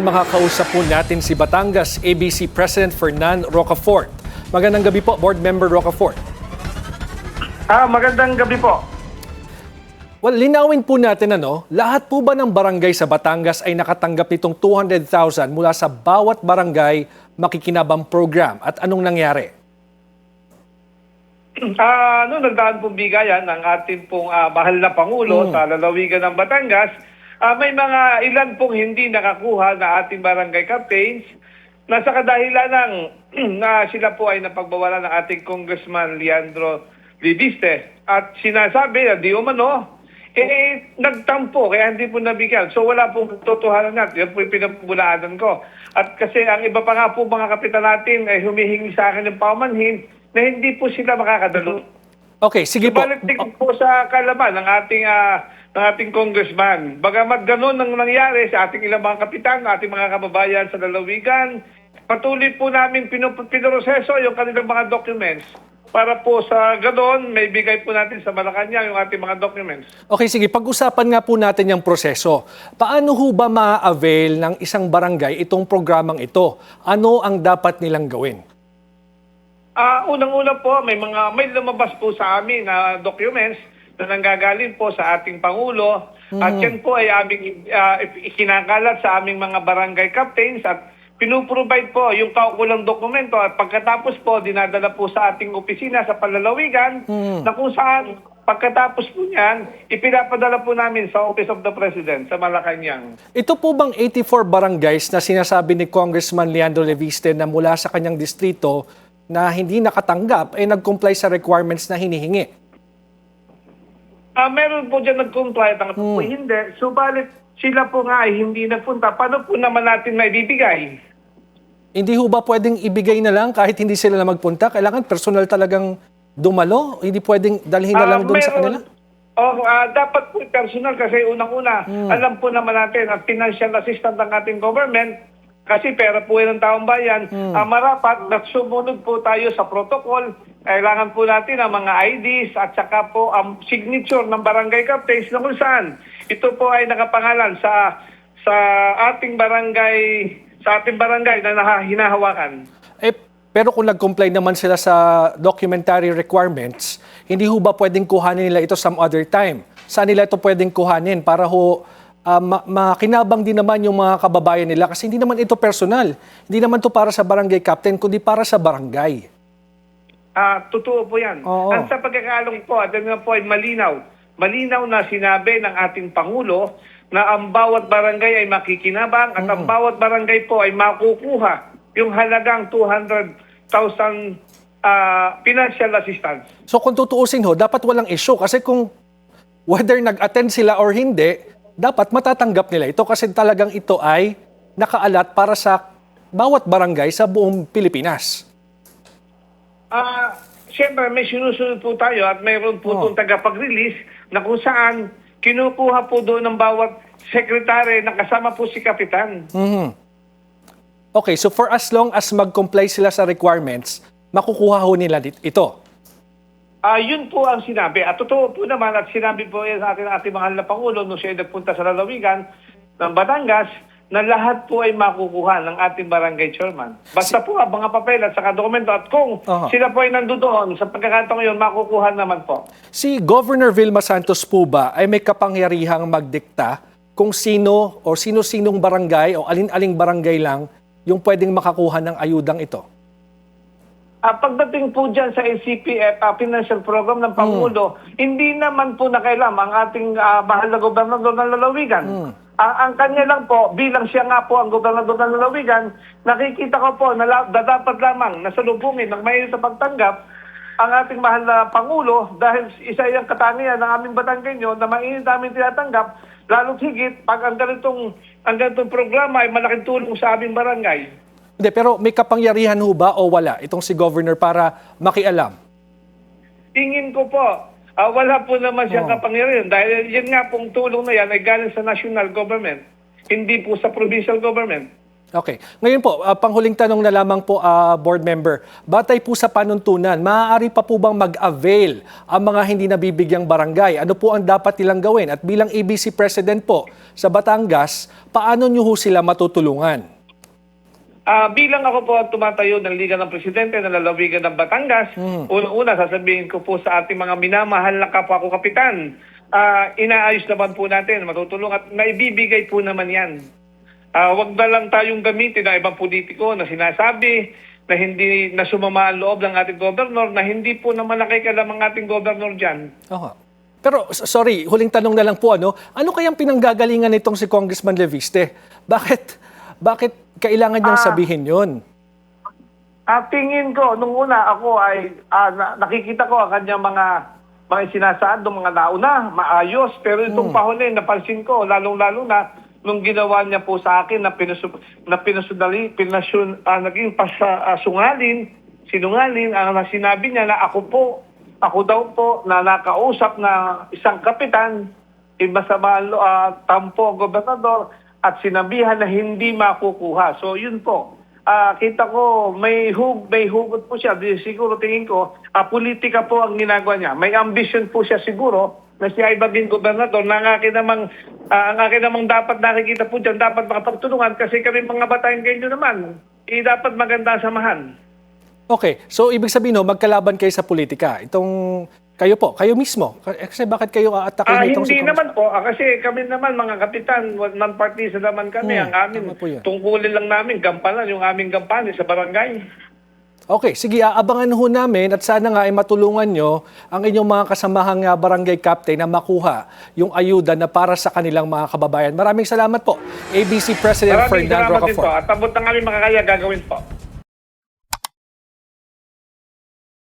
Makakausap po natin si Batangas ABC President Fernan Rocafort. Magandang gabi po, Board Member Rocafort. Magandang gabi po. Well, linawin po natin lahat po ba ng barangay sa Batangas ay nakatanggap nitong 200,000 mula sa bawat barangay makikinabang program at anong nangyari? Noong nagdaan pong bigayan ng ating pong mahal na Pangulo sa lalawigan ng Batangas, may mga ilan pong hindi nakakuha na ating barangay captains na sa kadahilan ng na sila po ay napagbawalan ng ating Congressman Leandro Libiste. At sinasabi na di umano, nagtampo kaya hindi po nabigyan. So wala pong totohanan natin. Yan po yung pinapulaanan ko. At kasi ang iba pa nga po mga kapitan natin ay humihingi sa akin ng paumanhin na hindi po sila makakadalo. Okay, sige po. Balik po sa kalaman ng ating congressman. Bagamat ganun ang nangyari sa ating ilang mga kapitan, ating mga kababayan sa lalawigan, patuloy po namin pinoroseso yung kanilang mga documents para po sa ganun, may bigay po natin sa Malacanang yung ating mga documents. Okay, sige. Pag-usapan nga po natin yung proseso. Paano ho ba ma-avail ng isang barangay itong programang ito? Ano ang dapat nilang gawin? Unang-una po, may lumabas po sa amin na documents na nanggagaling po sa ating Pangulo. At yan po ay aming ikinakalat sa aming mga barangay captains at pinuprovide po yung kaukulang dokumento at pagkatapos po dinadala po sa ating opisina sa palalawigan na kung saan pagkatapos po niyan, ipinapadala po namin sa Office of the President sa Malacanang. Ito po bang 84 barangays na sinasabi ni Congressman Leandro Libiste na mula sa kanyang distrito na hindi nakatanggap ay nag-comply sa requirements na hinihingi? Meron po dyan nag-comply at po hindi. Subalit sila po nga ay hindi nagpunta. Paano po naman natin maibibigay? Hindi ho ba pwedeng ibigay na lang kahit hindi sila na magpunta? Kailangan personal talagang dumalo? Hindi pwedeng dalhin na lang doon sa kanila? Dapat po personal kasi unang-una, alam po naman natin ang financial assistance ng ating government kasi pera po yan ng taong bayan. Marapat na sumunod po tayo sa protocol. Kailangan po natin ang mga IDs at saka po ang signature ng barangay captains na kung saan ito po ay nakapangalan sa ating barangay na hinahawakan. Pero kung nag-comply naman sila sa documentary requirements, hindi ho ba pwedeng kuhanin nila ito some other time? Saan nila ito pwedeng kuhanin para makinabang din naman yung mga kababayan nila? Kasi hindi naman ito personal. Hindi naman ito para sa barangay captain, kundi para sa barangay. Totoo po yan. At sa pagkakalong po, at ano po ay malinaw. Malinaw na sinabi ng ating Pangulo na ang bawat barangay ay makikinabang at ang bawat barangay po ay makukuha yung halagang 200,000 financial assistance. So kung tutuusin ho, dapat walang issue. Kasi kung whether nag-attend sila or hindi, dapat matatanggap nila ito kasi talagang ito ay nakaalat para sa bawat barangay sa buong Pilipinas. Siyempre, may sinusunod po tayo at mayroon po itong tagapag-release na kung saan kinukuha po doon ng bawat sekretary na kasama po si Kapitan. Okay, so for as long as mag-comply sila sa requirements, makukuha ho nila ito. Yun po ang sinabi. At totoo po naman at sinabi po yan sa ating mahal na Pangulo nung siya nagpunta sa lalawigan ng Batangas na lahat po ay makukuha ng ating barangay chairman. Basta po ang mga papel at saka dokumento at kung sila po ay nandoon sa pagkakataong yun, makukuha naman po. Si Governor Vilma Santos po ba ay may kapangyarihang magdikta kung sino o sino-sinong barangay o alin-aling barangay lang yung pwedeng makakuha ng ayudang ito? Pagdating po dyan sa NCPF financial program ng Pangulo, hindi naman po nakailam ang ating mahal na gobernador ng lalawigan. Ang kanya lang po, bilang siya nga po ang gobernador ng lalawigan, nakikita ko po na dapat lamang nasalubungin ng mainit sa pagtanggap ang ating mahal na Pangulo dahil isa yung katangian ng aming Batanggenyo na mainit namin tinatanggap, lalo't higit pag ang ganitong programa ay malaking tulong sa aming barangay. Hindi, pero may kapangyarihan ho ba o wala itong si Governor para makialam? Tingin ko po, wala po naman siyang kapangyarihan dahil yan nga pong tulong na yan ay galing sa national government, hindi po sa provincial government. Okay. Ngayon po, panghuling tanong na lamang po, board member. Batay po sa panuntunan, maaari pa po bang mag-avail ang mga hindi nabibigyang barangay? Ano po ang dapat nilang gawin? At bilang ABC President po sa Batangas, paano nyo ho sila matutulungan? Bilang ako po ang tumatayo ng Liga ng Presidente ng Lalawigan ng Batangas, unang-una sasabihin ko po sa ating mga minamahal na kapwa ko kapitan, inaayos naman po natin, matutulong at naibibigay po naman yan. Wag na lang tayong gamitin ng ibang politiko na sinasabi na hindi na sumama ang loob ng ating gobernador na hindi po naman nakikialam ang ating gobernador dyan. Aha. Pero sorry, huling tanong na lang po, ano kayang pinanggagalingan nitong si Congressman Leviste? Bakit kailangan niyang sabihin yun? Tingin ko, nung una ako ay nakikita ko ang kanyang mga sinasaad ng mga nauna, maayos. Pero itong pahuli, napansin ko, lalong-lalo na nung ginawa niya po sa akin na naging sinungaling, ang sinabi niya na ako daw po na nakausap na isang kapitan, masama tampo ang gobernador at sinabihan na hindi makukuha. So yun po. Kita ko may hugot po siya. Siguro tingin ko, politika po ang ginagawa niya. May ambition po siya siguro na siya ay maging gobernador na ang akin namang dapat nakikita po dyan, dapat makapagtulungan kasi kami mga batayan kayo naman, dapat maganda ang samahan. Okay, so ibig sabihin magkalaban kayo sa politika. Kayo mismo. Kasi bakit kayo aatakin nitong Hindi naman po, kasi kami naman mga kapitan, non-partisan naman kami. Ang amin, tungkulin lang namin, gampanan yung aming gampanin sa barangay. Okay, sige, aabangan ho namin at sana nga ay matulungan nyo ang inyong mga kasamahang barangay captain na makuha yung ayuda na para sa kanilang mga kababayan. Maraming salamat po, ABC President Ferdinand Rocafort. Maraming salamat din po. At abot ng aming makakaya gagawin po.